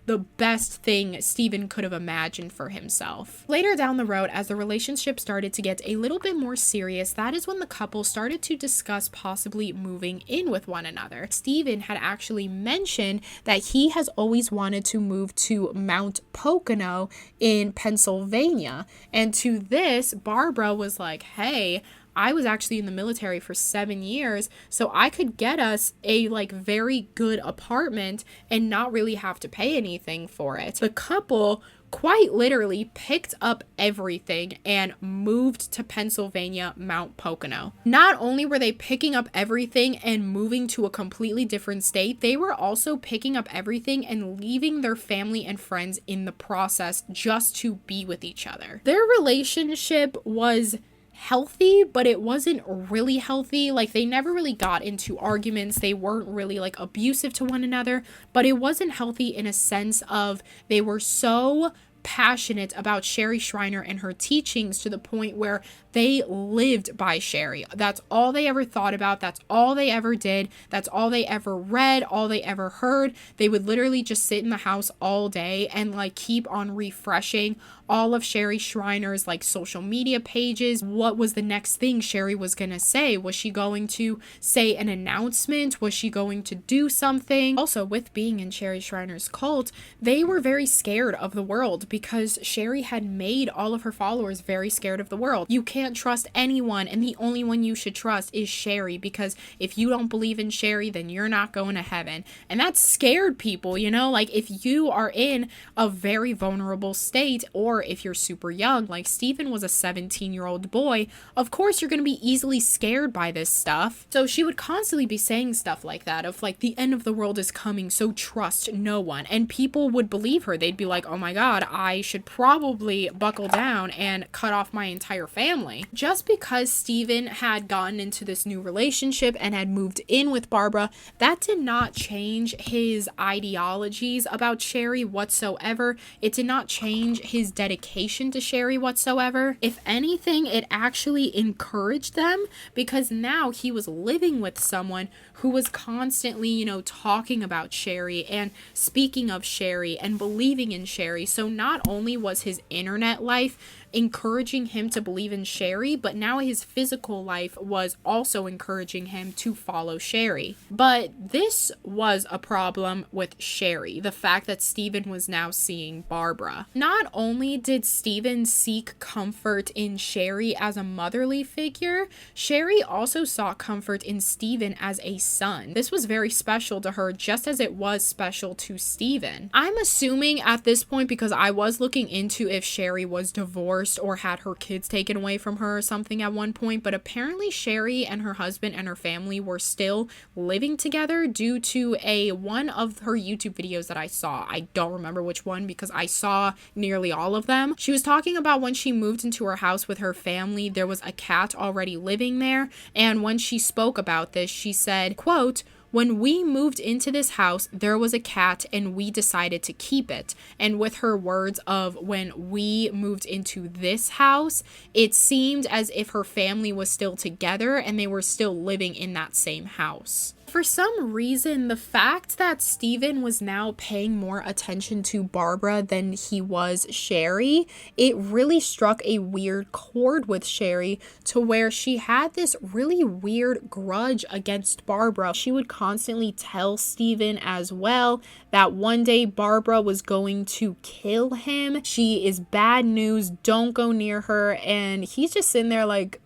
the best thing Stephen could have imagined for himself. Later down the road, as the relationship started to get a little bit more serious, that is when the couple started to discuss possibly moving in with one another. Stephen had actually mentioned that he has always wanted to move to Mount Pocono in Pennsylvania. And to this, Barbara was like, hey, I was actually in the military for 7 years, so I could get us a very good apartment and not really have to pay anything for it. The couple quite literally picked up everything and moved to Pennsylvania, Mount Pocono. Not only were they picking up everything and moving to a completely different state, they were also picking up everything and leaving their family and friends in the process just to be with each other. Their relationship was healthy, but it wasn't really healthy. They never really got into arguments. They weren't really abusive to one another, but it wasn't healthy in a sense of they were so passionate about Sherry Shriner and her teachings to the point where they lived by Sherry. That's all they ever thought about. That's all they ever did. That's all they ever read, all they ever heard. They would literally just sit in the house all day and keep on refreshing all of Sherry Shriner's social media pages. What was the next thing Sherry was gonna say? Was she going to say an announcement? Was she going to do something? Also, with being in Sherry Shriner's cult, they were very scared of the world because Sherry had made all of her followers very scared of the world. You can't trust anyone, and the only one you should trust is Sherry, because if you don't believe in Sherry, then you're not going to heaven. And that scared people, you know? Like, if you are in a very vulnerable state, or if you're super young, like Steven was a 17-year-old boy, of course you're going to be easily scared by this stuff. So she would constantly be saying stuff like that, of like, the end of the world is coming, so trust no one. And people would believe her. They'd be like, oh my god, I should probably buckle down and cut off my entire family. Just because Steven had gotten into this new relationship and had moved in with Barbara, that did not change his ideologies about Sherry whatsoever. It did not change his dedication to Sherry whatsoever. If anything, it actually encouraged them, because now he was living with someone who was constantly, you know, talking about Sherry and speaking of Sherry and believing in Sherry. So not only was his internet life encouraging him to believe in Sherry, but now his physical life was also encouraging him to follow Sherry. But this was a problem with Sherry, the fact that Steven was now seeing Barbara. Not only did Steven seek comfort in Sherry as a motherly figure, Sherry also sought comfort in Steven as a son. This was very special to her, just as it was special to Steven. I'm assuming at this point, because I was looking into if Sherry was divorced or had her kids taken away from her or something at one point, but apparently Sherry and her husband and her family were still living together due to one of her YouTube videos that I saw. I don't remember which one, because I saw nearly all of them. She was talking about when she moved into her house with her family, there was a cat already living there, and when she spoke about this, she said, quote, "When we moved into this house, there was a cat and we decided to keep it." And with her words of when we moved into this house, it seemed as if her family was still together and they were still living in that same house. For some reason, the fact that Steven was now paying more attention to Barbara than he was Sherry, it really struck a weird chord with Sherry, to where she had this really weird grudge against Barbara. She would constantly tell Steven as well that one day Barbara was going to kill him. She is bad news, don't go near her. And he's just sitting there like,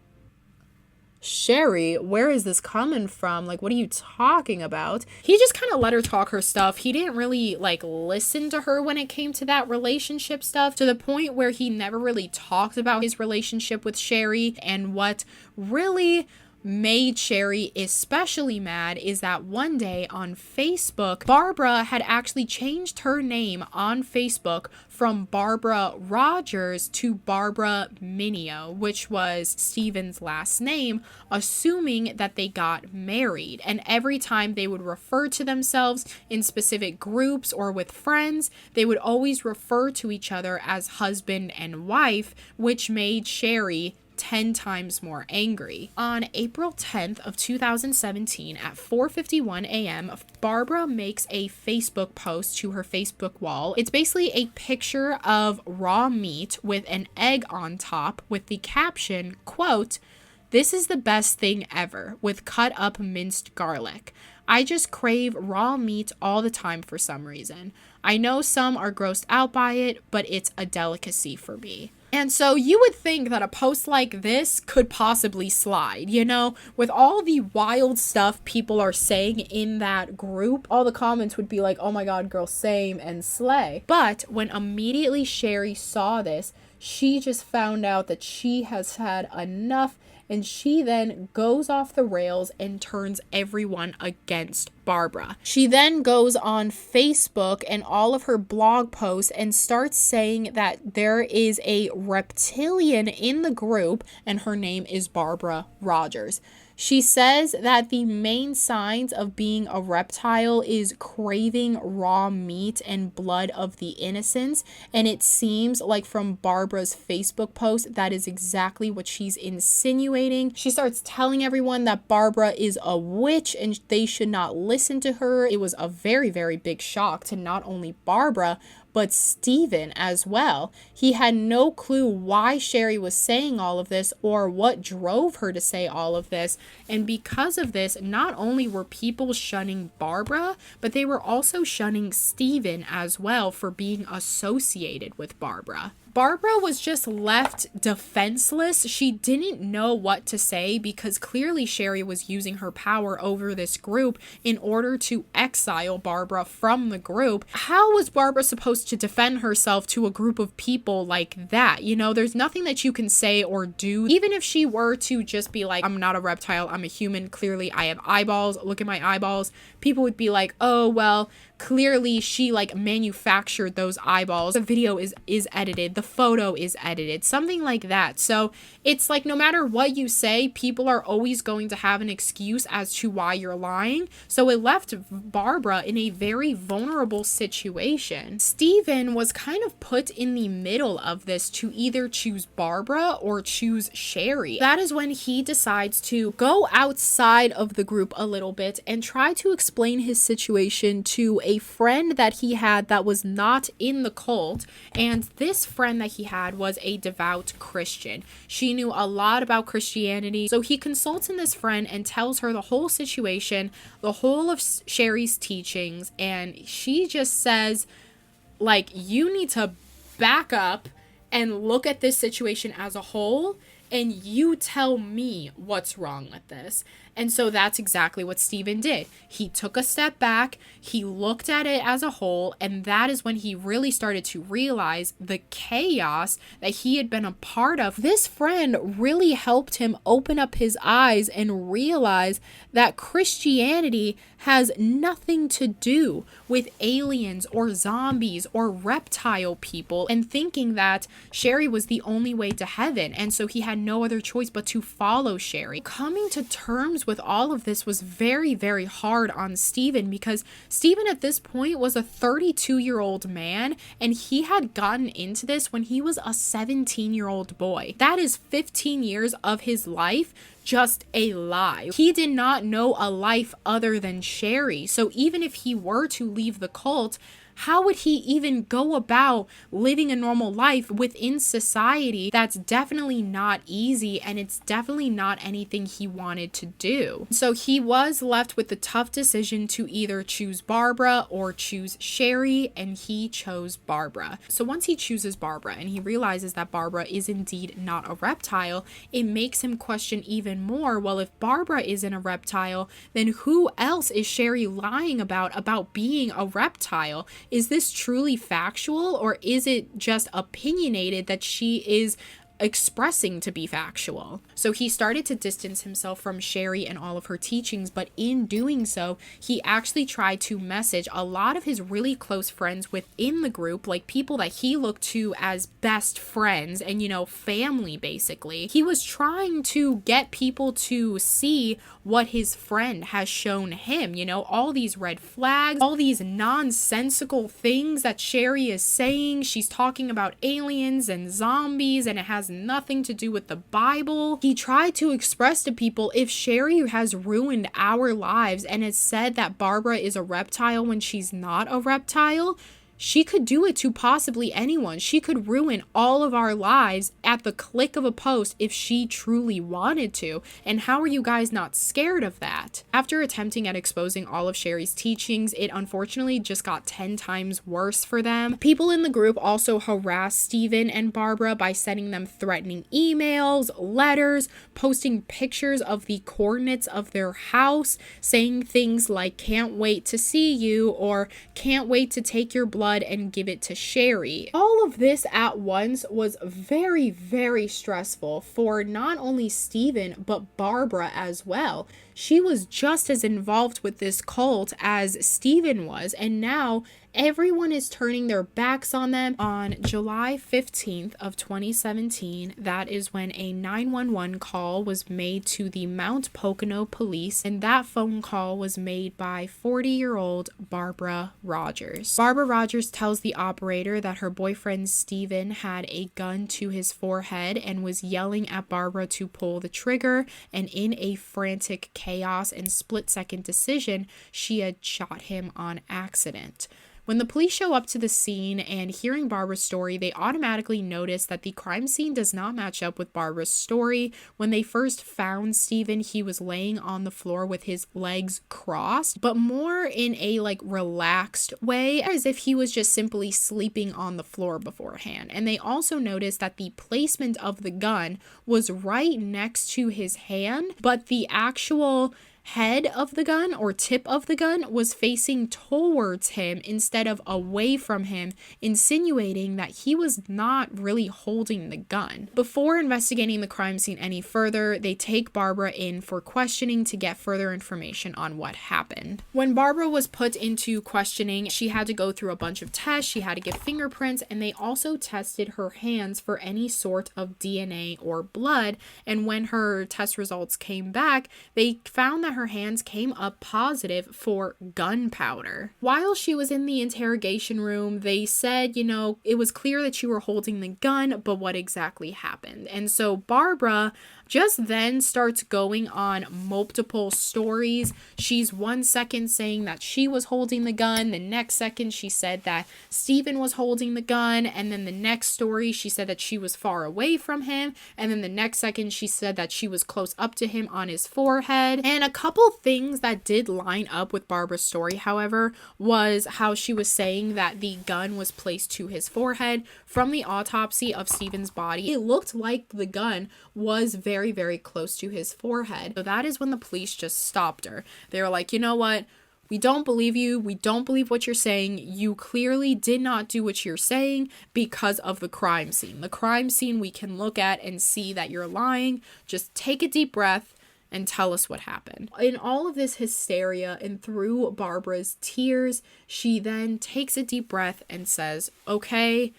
Sherry, where is this coming from? Like, what are you talking about? He just kind of let her talk her stuff. He didn't really like listen to her when it came to that relationship stuff, to the point where he never really talked about his relationship with Sherry. And what really made Sherry especially mad is that one day on Facebook, Barbara had actually changed her name on Facebook from Barbara Rogers to Barbara Mineo, which was Steven's last name, assuming that they got married. And every time they would refer to themselves in specific groups or with friends, they would always refer to each other as husband and wife, which made Sherry 10 times more angry. On April 10th of 2017 at 4:51 a.m., Barbara makes a Facebook post to her Facebook wall. It's basically a picture of raw meat with an egg on top with the caption, quote, "This is the best thing ever, with cut up minced garlic. I just crave raw meat all the time for some reason. I know some are grossed out by it, but it's a delicacy for me." And so you would think that a post like this could possibly slide, you know, with all the wild stuff people are saying in that group, all the comments would be like, oh my god, girl, same, and slay. But when immediately Sherry saw this, she just found out that she has had enough, and she then goes off the rails and turns everyone against Barbara. She then goes on Facebook and all of her blog posts and starts saying that there is a reptilian in the group and her name is Barbara Rogers. She says that the main signs of being a reptile is craving raw meat and blood of the innocents, and it seems like from Barbara's Facebook post that is exactly what she's insinuating. She starts telling everyone that Barbara is a witch and they should not listen to her. It was a very, very big shock to not only Barbara, but Steven as well. He had no clue why Sherry was saying all of this or what drove her to say all of this. And because of this, not only were people shunning Barbara, but they were also shunning Steven as well for being associated with Barbara. Barbara was just left defenseless. She didn't know what to say because clearly Sherry was using her power over this group in order to exile Barbara from the group. How was Barbara supposed to defend herself to a group of people like that? You know, there's nothing that you can say or do. Even if she were to just be like, I'm not a reptile, I'm a human. Clearly I have eyeballs. Look at my eyeballs. People would be like, oh, well, clearly she like manufactured those eyeballs. The video is edited. The photo is edited. Something like that. So it's like no matter what you say, people are always going to have an excuse as to why you're lying. So it left Barbara in a very vulnerable situation. Steven was kind of put in the middle of this to either choose Barbara or choose Sherry. That is when he decides to go outside of the group a little bit and try to explain his situation to a friend that he had that was not in the cult. And this friend that he had was a devout Christian. She knew a lot about Christianity. So he consults in this friend and tells her the whole situation, the whole of Sherry's teachings. And she just says, like, you need to back up and look at this situation as a whole, and you tell me what's wrong with this. And so that's exactly what Steven did. He took a step back, he looked at it as a whole, and that is when he really started to realize the chaos that he had been a part of. This friend really helped him open up his eyes and realize that Christianity has nothing to do with aliens or zombies or reptile people, and thinking that Sherry was the only way to heaven. And so he had no other choice but to follow Sherry. Coming to terms with all of this was very, very hard on Steven, because Steven at this point was a 32-year-old man, and he had gotten into this when he was a 17-year-old boy. That is 15 years of his life just a lie. He did not know a life other than Sherry. So even if he were to leave the cult, how would he even go about living a normal life within society? That's definitely not easy, and it's definitely not anything he wanted to do. So he was left with the tough decision to either choose Barbara or choose Sherry, and he chose Barbara. So once he chooses Barbara and he realizes that Barbara is indeed not a reptile, it makes him question even more, well, if Barbara isn't a reptile, then who else is Sherry lying about being a reptile? Is this truly factual, or is it just opinionated that she is expressing to be factual? So he started to distance himself from Sherry and all of her teachings, but in doing so, he actually tried to message a lot of his really close friends within the group, like people that he looked to as best friends and, you know, family basically. He was trying to get people to see what his friend has shown him, you know, all these red flags, all these nonsensical things that Sherry is saying. She's talking about aliens and zombies, and it has nothing to do with the Bible. He tried to express to people, if Sherry has ruined our lives and has said that Barbara is a reptile when she's not a reptile, she could do it to possibly anyone. She could ruin all of our lives at the click of a post if she truly wanted to. And how are you guys not scared of that? After attempting at exposing all of Sherry's teachings, it unfortunately just got 10 times worse for them. People in the group also harassed Steven and Barbara by sending them threatening emails, letters, posting pictures of the coordinates of their house, saying things like, can't wait to see you, or can't wait to take your blood and give it to Sherry. All of this at once was very, very stressful for not only Steven, but Barbara as well. She was just as involved with this cult as Steven was, and now everyone is turning their backs on them. On July 15th of 2017, that is when a 911 call was made to the Mount Pocono police, and that phone call was made by 40-year-old Barbara Rogers. Barbara Rogers tells the operator that her boyfriend Steven had a gun to his forehead and was yelling at Barbara to pull the trigger, and in a frantic chaos and split-second decision, she had shot him on accident. When the police show up to the scene and hearing Barbara's story, they automatically notice that the crime scene does not match up with Barbara's story. When they first found Steven, he was laying on the floor with his legs crossed, but more in a like relaxed way, as if he was just simply sleeping on the floor beforehand. And they also noticed that the placement of the gun was right next to his hand, but the actual head of the gun or tip of the gun was facing towards him instead of away from him, insinuating that he was not really holding the gun. Before investigating the crime scene any further, they take Barbara in for questioning to get further information on what happened. When Barbara was put into questioning, she had to go through a bunch of tests, she had to give fingerprints, and they also tested her hands for any sort of DNA or blood. And when her test results came back, they found that her hands came up positive for gunpowder. While she was in the interrogation room, they said, it was clear that you were holding the gun, but what exactly happened? And so Barbara just then starts going on multiple stories. She's 1 second saying that she was holding the gun, the next second she said that Steven was holding the gun, and then the next story she said that she was far away from him, and then the next second she said that she was close up to him on his forehead. And a couple things that did line up with Barbara's story, however, was how she was saying that the gun was placed to his forehead. From the autopsy of Steven's body, it looked like the gun was very, very close to his forehead. So that is when the police just stopped her. They were like, you know what? We don't believe you. We don't believe what you're saying. You clearly did not do what you're saying because of the crime scene. The crime scene we can look at and see that you're lying. Just take a deep breath and tell us what happened. In all of this hysteria and through Barbara's tears, she then takes a deep breath and says, okay,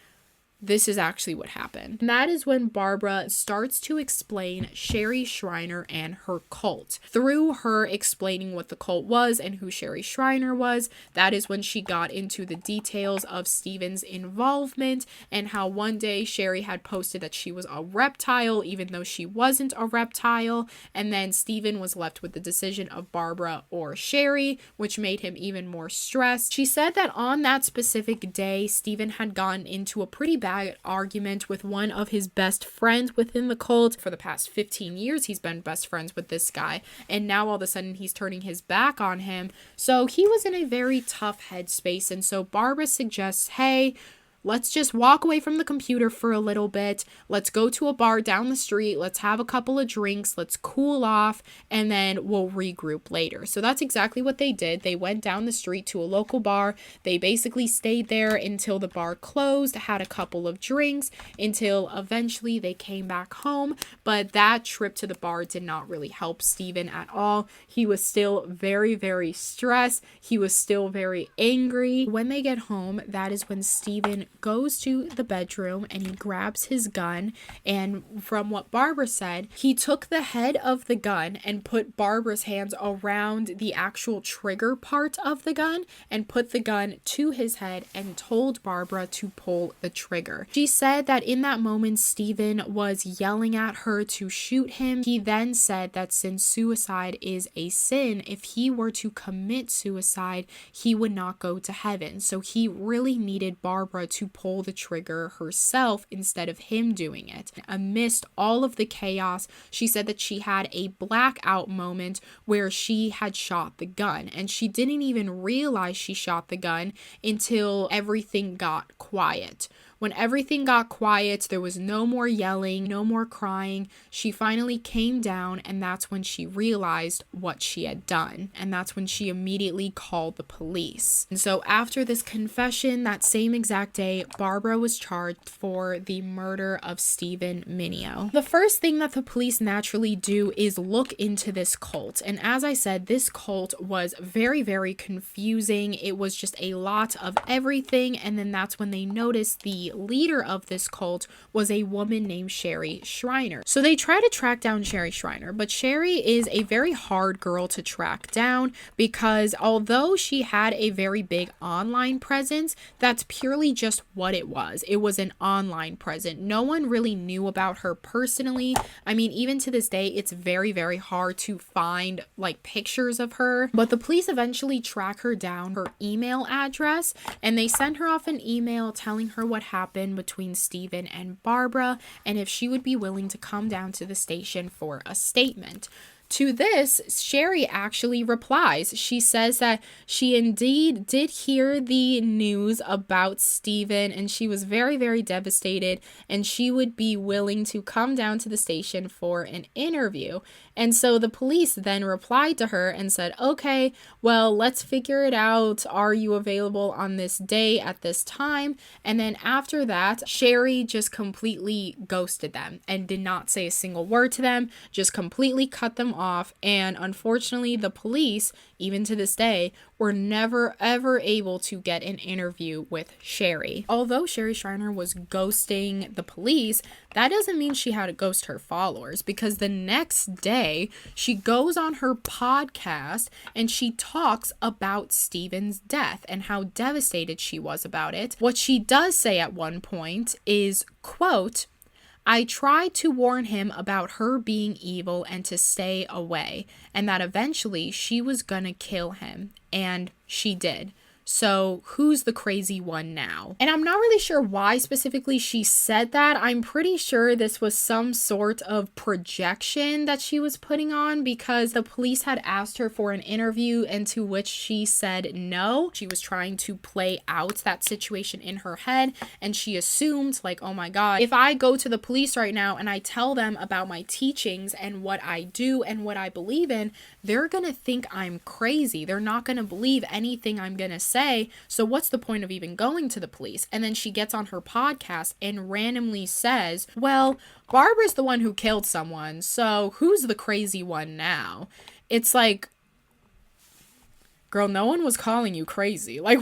this is actually what happened. And that is when Barbara starts to explain Sherry Shriner and her cult. Through her explaining what the cult was and who Sherry Shriner was, that is when she got into the details of Steven's involvement and how one day Sherry had posted that she was a reptile even though she wasn't a reptile, and then Steven was left with the decision of Barbara or Sherry, which made him even more stressed. She said that on that specific day, Steven had gotten into a pretty bad argument with one of his best friends within the cult. For the past 15 years, he's been best friends with this guy, and now all of a sudden he's turning his back on him. So he was in a very tough headspace, and so Barbara suggests, hey, let's just walk away from the computer for a little bit. Let's go to a bar down the street. Let's have a couple of drinks. Let's cool off, and then we'll regroup later. So that's exactly what they did. They went down the street to a local bar. They basically stayed there until the bar closed, had a couple of drinks, until eventually they came back home. But that trip to the bar did not really help Steven at all. He was still very, very stressed. He was still very angry. When they get home, that is when Steven goes to the bedroom and he grabs his gun, and from what Barbara said, he took the head of the gun and put Barbara's hands around the actual trigger part of the gun and put the gun to his head and told Barbara to pull the trigger. She said that in that moment Steven was yelling at her to shoot him. He then said that since suicide is a sin, if he were to commit suicide, he would not go to heaven. So he really needed Barbara to pull the trigger herself instead of him doing it. Amidst all of the chaos, she said that she had a blackout moment where she had shot the gun, and she didn't even realize she shot the gun until everything got quiet. When everything got quiet, there was no more yelling, no more crying. She finally came down, and that's when she realized what she had done. And that's when she immediately called the police. And so after this confession, that same exact day, Barbara was charged for the murder of Steven Mineo. The first thing that the police naturally do is look into this cult. And as I said, this cult was very, very confusing. It was just a lot of everything. And then that's when they noticed the the leader of this cult was a woman named Sherry Shriner. So they try to track down Sherry Shriner, but Sherry is a very hard girl to track down because although she had a very big online presence, that's purely just what it was. It was an online presence. No one really knew about her personally. I mean, even to this day, it's very, very hard to find like pictures of her. But the police eventually track her down, her email address, and they send her off an email telling her what happened between Steven and Barbara and if she would be willing to come down to the station for a statement. To this, Sherry actually replies. She says that she indeed did hear the news about Steven and she was very, very devastated and she would be willing to come down to the station for an interview. And so the police then replied to her and said, okay, well, let's figure it out. Are you available on this day at this time? And then after that, Sherry just completely ghosted them and did not say a single word to them, just completely cut them off. And unfortunately, the police, even to this day, were never ever able to get an interview with Sherry. Although Sherry Shriner was ghosting the police, that doesn't mean she had to ghost her followers, because the next day she goes on her podcast and she talks about Steven's death and how devastated she was about it. What she does say at one point is, quote, I tried to warn him about her being evil and to stay away, and that eventually she was gonna kill him, and she did. So who's the crazy one now? And I'm not really sure why specifically she said that. I'm pretty sure this was some sort of projection that she was putting on because the police had asked her for an interview and to which she said no. She was trying to play out that situation in her head and she assumed like, oh my God, if I go to the police right now and I tell them about my teachings and what I do and what I believe in, they're gonna think I'm crazy. They're not gonna believe anything I'm gonna say. So what's the point of even going to the police? And then she gets on her podcast and randomly says, well, Barbara's the one who killed someone, so who's the crazy one now? It's like, girl, no one was calling you crazy. Like,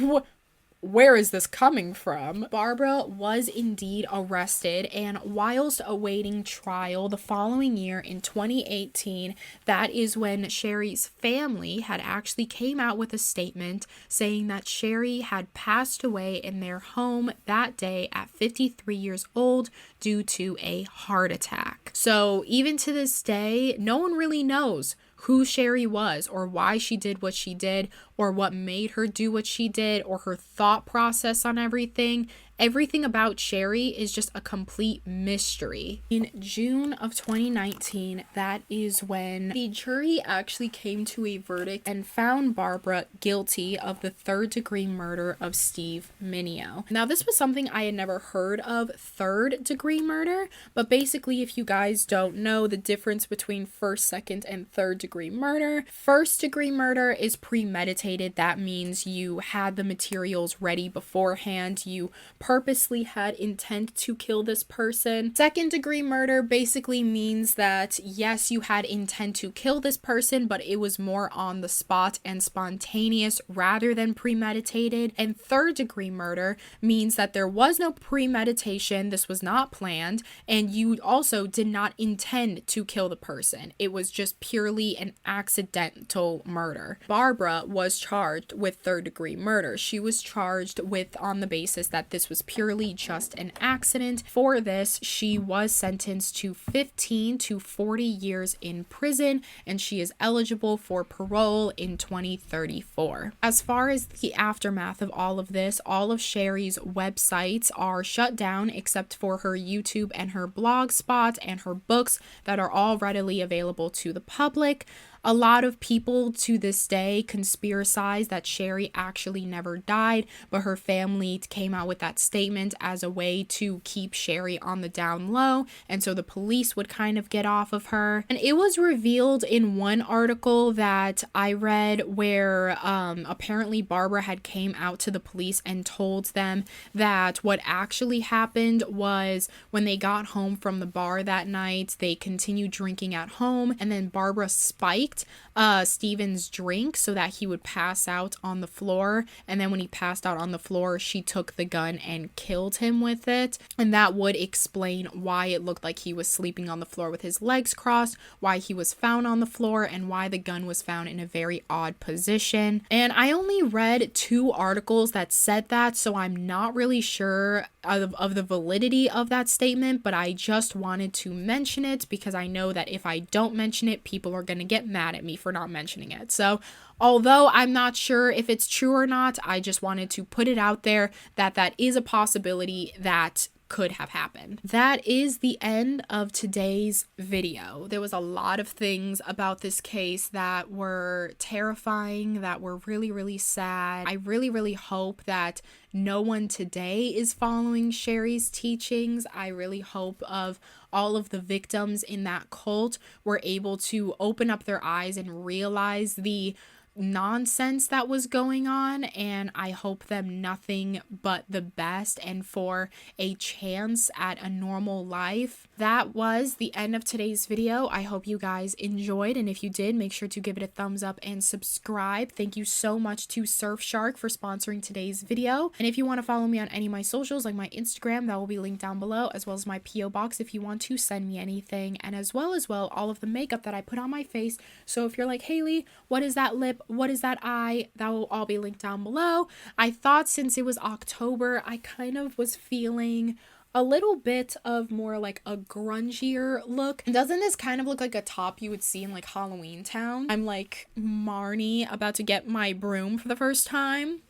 where is this coming from? Barbara was indeed arrested, and whilst awaiting trial the following year in 2018, that is when Sherry's family had actually came out with a statement saying that Sherry had passed away in their home that day at 53 years old due to a heart attack. So even to this day, no one really knows who Sherry was or why she did what she did or what made her do what she did or her thought process on everything. Everything about Sherry is just a complete mystery. In June of 2019, that is when the jury actually came to a verdict and found Barbara guilty of the third-degree murder of Steve Mineo. Now, this was something I had never heard of, third-degree murder, but basically, if you guys don't know the difference between first, second, and third-degree murder, first-degree murder is premeditated. That means you had the materials ready beforehand, you purposely had intent to kill this person. Second degree murder basically means that yes, you had intent to kill this person, but it was more on the spot and spontaneous rather than premeditated. And third degree murder means that there was no premeditation, this was not planned, and you also did not intend to kill the person. It was just purely an accidental murder. Barbara was charged with third degree murder. She was charged with on the basis that this was purely just an accident. For this, she was sentenced to 15 to 40 years in prison, and she is eligible for parole in 2034. As far as the aftermath of all of this, all of Sherry's websites are shut down except for her YouTube and her blog spot and her books that are all readily available to the public. A lot of people to this day conspiracize that Sherry actually never died, but her family came out with that statement as a way to keep Sherry on the down low, and so the police would kind of get off of her. And it was revealed in one article that I read where apparently Barbara had came out to the police and told them that what actually happened was when they got home from the bar that night, they continued drinking at home, and then Barbara spiked sipped Steven's drink so that he would pass out on the floor. And then when he passed out on the floor, she took the gun and killed him with it. And that would explain why it looked like he was sleeping on the floor with his legs crossed, why he was found on the floor, and why the gun was found in a very odd position. And I only read 2 articles that said that, so I'm not really sure of the validity of that statement, but I just wanted to mention it because I know that if I don't mention it, people are going to get mad at me for not mentioning it. So although I'm not sure if it's true or not, I just wanted to put it out there that that is a possibility that could have happened. That is the end of today's video. There was a lot of things about this case that were terrifying, that were really, really sad. I really, really hope that no one today is following Sherry's teachings. I really hope of all of the victims in that cult were able to open up their eyes and realize the nonsense that was going on, and I hope them nothing but the best and for a chance at a normal life. That was the end of today's video. I hope you guys enjoyed, and if you did, make sure to give it a thumbs up and subscribe. Thank you so much to Surfshark for sponsoring today's video. And if you want to follow me on any of my socials, like my Instagram, that will be linked down below, as well as my PO box if you want to send me anything, and as well all of the makeup that I put on my face. So if you're like, Hailey, what is that lip? What is that eye? That will all be linked down below. I thought since it was October, I kind of was feeling a little bit of more like a grungier look. Doesn't this kind of look like a top you would see in like Halloween Town? I'm like Marnie about to get my broom for the first time.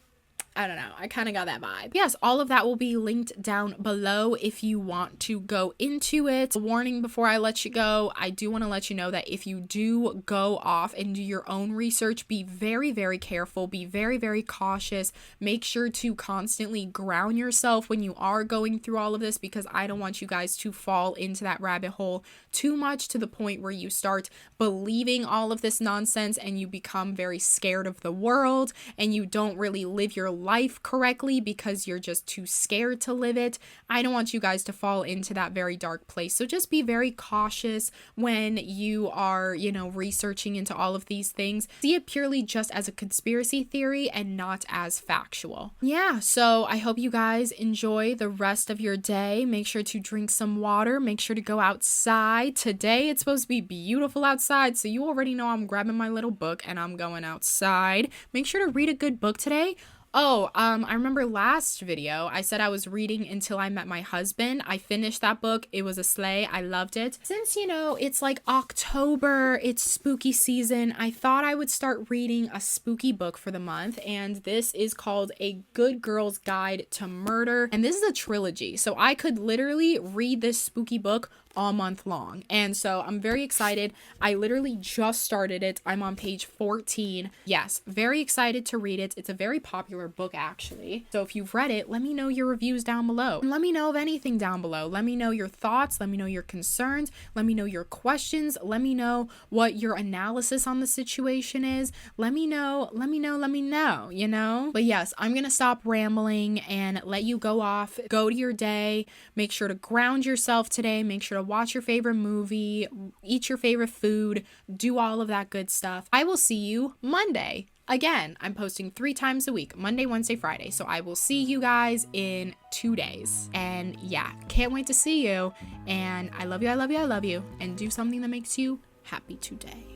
I don't know. I kind of got that vibe. Yes, all of that will be linked down below if you want to go into it. A warning before I let you go, I do want to let you know that if you do go off and do your own research, be very, very careful. Be very, very cautious. Make sure to constantly ground yourself when you are going through all of this, because I don't want you guys to fall into that rabbit hole too much to the point where you start believing all of this nonsense and you become very scared of the world and you don't really live your life correctly because you're just too scared to live it. I don't want you guys to fall into that very dark place. So just be very cautious when you are, researching into all of these things. See it purely just as a conspiracy theory and not as factual. Yeah, so I hope you guys enjoy the rest of your day. Make sure to drink some water. Make sure to go outside. Today it's supposed to be beautiful outside, so you already know I'm grabbing my little book and I'm going outside. Make sure to read a good book today. Oh, I remember last video, I said I was reading Until I Met My Husband. I finished that book. It was a slay. I loved it. Since, it's like October, it's spooky season, I thought I would start reading a spooky book for the month. And this is called A Good Girl's Guide to Murder. And this is a trilogy. So I could literally read this spooky book all month long. And so I'm very excited. I literally just started it. I'm on page 14. Yes, very excited to read it. It's a very popular book actually. So if you've read it, let me know your reviews down below. And let me know of anything down below. Let me know your thoughts. Let me know your concerns. Let me know your questions. Let me know what your analysis on the situation is. Let me know, But yes, I'm gonna stop rambling and let you go off. Go to your day. Make sure to ground yourself today. Make sure to watch your favorite movie, eat your favorite food, do all of that good stuff. I will see you Monday. Again, I'm posting 3 times a week, Monday, Wednesday, Friday. So I will see you guys in 2 days. And yeah, can't wait to see you. And I love you, I love you, I love you. And do something that makes you happy today.